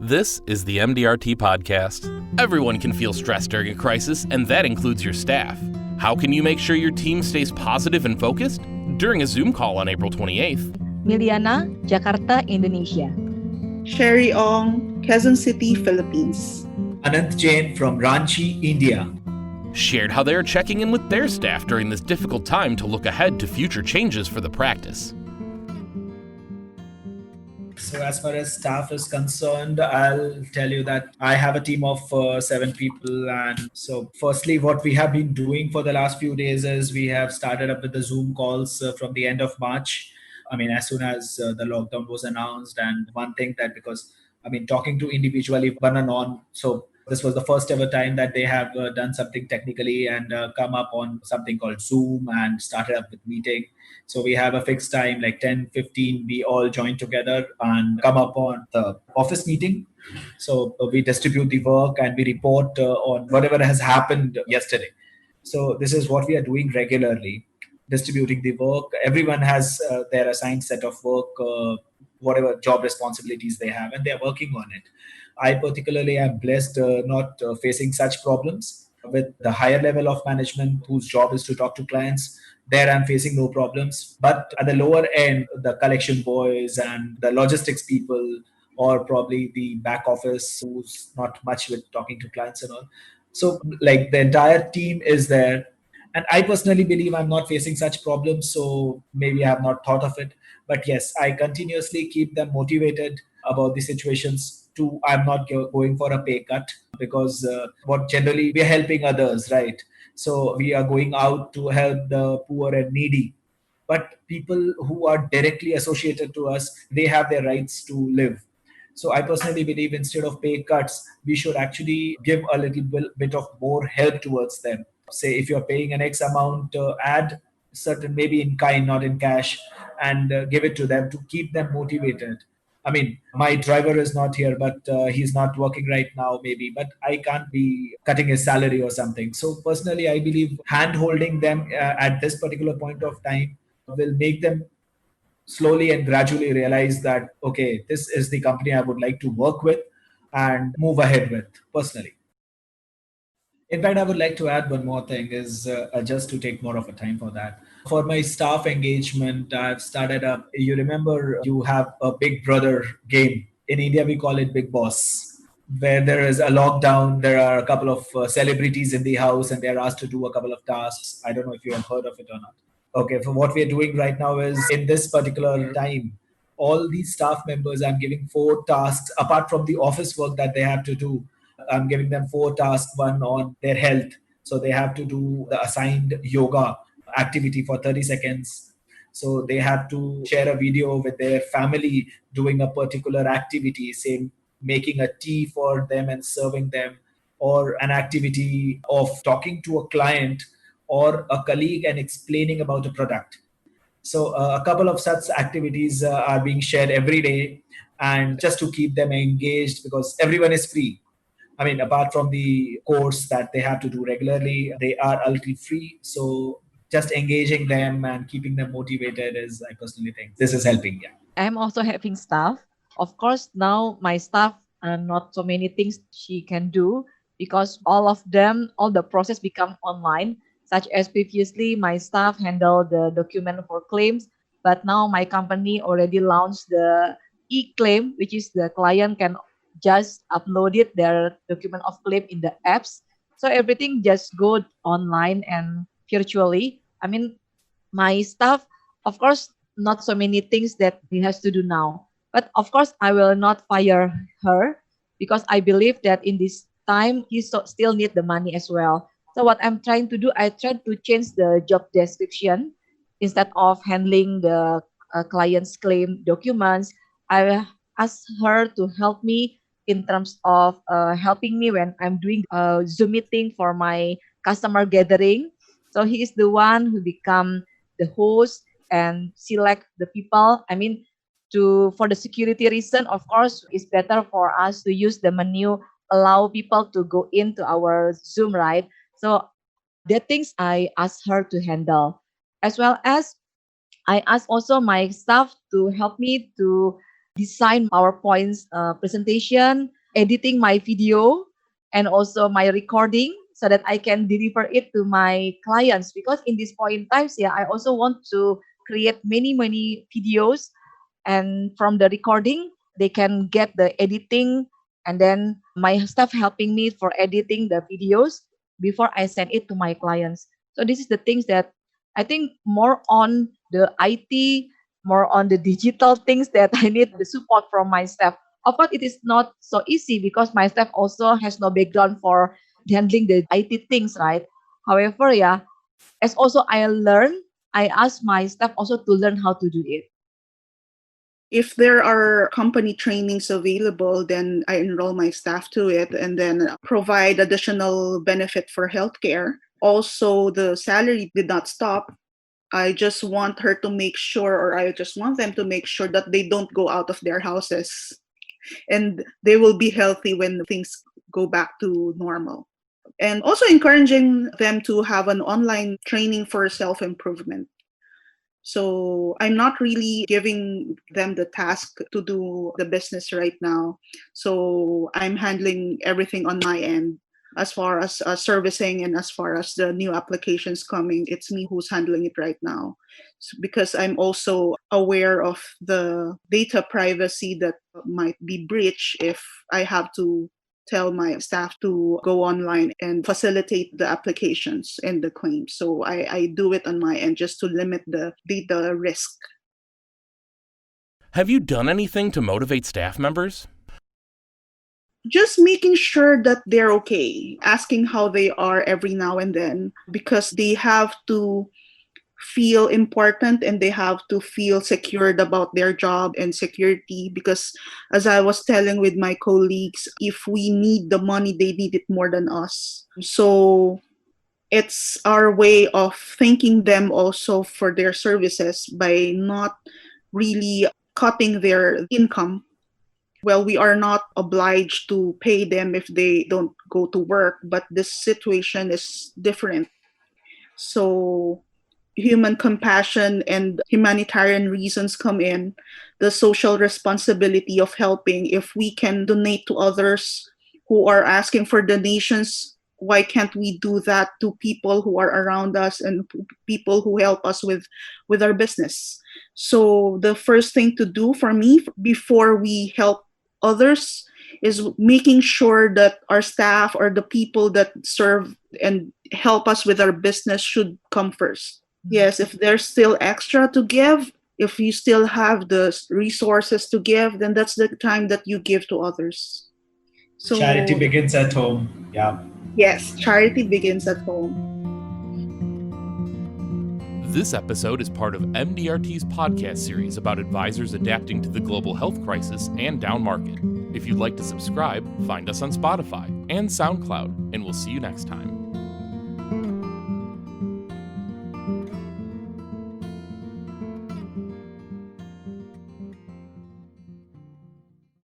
This is the MDRT podcast. Everyone can feel stressed during a crisis, and that includes your staff. How can you make sure your team stays positive and focused? During a Zoom call on April 28th, Miliana, Jakarta, Indonesia. Lee Ong, Quezon City, Philippines. Anant Jain from Ranchi, India. shared how they are checking in with their staff during this difficult time to look ahead to future changes for the practice. So as far as staff is concerned, I'll tell you that I have a team of 7 people. And so firstly, what we have been doing for the last few days is we have started up with the Zoom calls from the end of March. I mean, as soon as the lockdown was announced. And one thing that talking to individually one-on-one. So this was the first ever time that they have done something technically and come up on something called Zoom and started up with meeting. So we have a fixed time, like 10, 15, we all join together and come up on the office meeting. So we distribute the work and we report on whatever has happened yesterday. So this is what we are doing regularly, distributing the work. Everyone has their assigned set of work, whatever job responsibilities they have, and they're working on it. I particularly am blessed not facing such problems with the higher level of management whose job is to talk to clients. There I'm facing no problems. But at the lower end, the collection boys and the logistics people, or probably the back office who's not much with talking to clients and all. So like the entire team is there. And I personally believe I'm not facing such problems. So maybe I have not thought of it. But yes, I continuously keep them motivated about the situations. I'm not going for a pay cut because what generally we're helping others, right? So we are going out to help the poor and needy. But people who are directly associated to us, they have their rights to live. So I personally believe instead of pay cuts, we should actually give a little bit of more help towards them. Say if you're paying an X amount, add certain, maybe in kind, not in cash, and give it to them to keep them motivated. I mean, my driver is not here, but he's not working right now, maybe, but I can't be cutting his salary or something. So personally, I believe hand holding them at this particular point of time will make them slowly and gradually realize that, okay, this is the company I would like to work with and move ahead with personally. In fact, I would like to add one more thing is just to take more of a time for that. For my staff engagement, I've started up, you remember you have a Big Brother game. In India, we call it Big Boss, where there is a lockdown. There are a couple of celebrities in the house and they're asked to do a couple of tasks. I don't know if you have heard of it or not. Okay, so what we're doing right now is in this particular time, all these staff members, I'm giving 4 tasks apart from the office work that they have to do. I'm giving them 4 tasks, one on their health. So they have to do the assigned yoga activity for 30 seconds. So they have to share a video with their family doing a particular activity, say making a tea for them and serving them, or an activity of talking to a client or a colleague and explaining about a product. So a couple of such activities are being shared every day, and just to keep them engaged because everyone is free. I mean, apart from the course that they have to do regularly, they are a little free. So just engaging them and keeping them motivated is, I personally think, this is helping. Yeah. I'm also having staff. Of course, now my staff not so many things she can do because all the process become online. Such as previously, my staff handled the document for claims, but now my company already launched the e-claim, which is the client can just upload it their document of claim in the apps. So everything just go online and virtually. I mean, my staff, of course, not so many things that he has to do now. But of course, I will not fire her because I believe that in this time, he still need the money as well. So what I'm trying to do, I try to change the job description. Instead of handling the client's claim documents, I ask her to help me in terms of helping me when I'm doing a Zoom meeting for my customer gathering. So he is the one who become the host and select the people. I mean, for the security reason, of course, it's better for us to use the menu, allow people to go into our Zoom, right? So the things I ask her to handle, as well as I ask also my staff to help me to design PowerPoint's presentation, editing my video and also my recording so that I can deliver it to my clients. Because in this point in times, I also want to create many videos, and from the recording, they can get the editing, and then my staff helping me for editing the videos before I send it to my clients. So this is the things that I think more on the IT, more on the digital things that I need the support from my staff. Of course, it is not so easy because my staff also has no background for handling the IT things, right? However, as also I learn, I ask my staff also to learn how to do it. If there are company trainings available, then I enroll my staff to it and then provide additional benefit for healthcare. Also, the salary did not stop. I just want her to make sure, or I just want them to make sure that they don't go out of their houses and they will be healthy when things go back to normal. And also encouraging them to have an online training for self-improvement. So I'm not really giving them the task to do the business right now. So I'm handling everything on my end. As far as servicing and as far as the new applications coming, it's me who's handling it right now. Because I'm also aware of the data privacy that might be breached if I have to tell my staff to go online and facilitate the applications and the claims. So I do it on my end just to limit the data risk. Have you done anything to motivate staff members? Just making sure that they're okay, asking how they are every now and then, because they have to feel important and they have to feel secured about their job and security. Because as I was telling with my colleagues, if we need the money, they need it more than us. So it's our way of thanking them also for their services by not really cutting their income. Well, we are not obliged to pay them if they don't go to work, but this situation is different. So human compassion and humanitarian reasons come in, the social responsibility of helping. If we can donate to others who are asking for donations, why can't we do that to people who are around us and people who help us with our business? So the first thing to do for me before we help others is making sure that our staff or the people that serve and help us with our business should come first. Yes, if there's still extra to give, if you still have the resources to give, then that's the time that you give to others. So charity begins at home. Yeah. Yes, charity begins at home. This episode is part of MDRT's podcast series about advisors adapting to the global health crisis and down market. If you'd like to subscribe, find us on Spotify and SoundCloud, and we'll see you next time.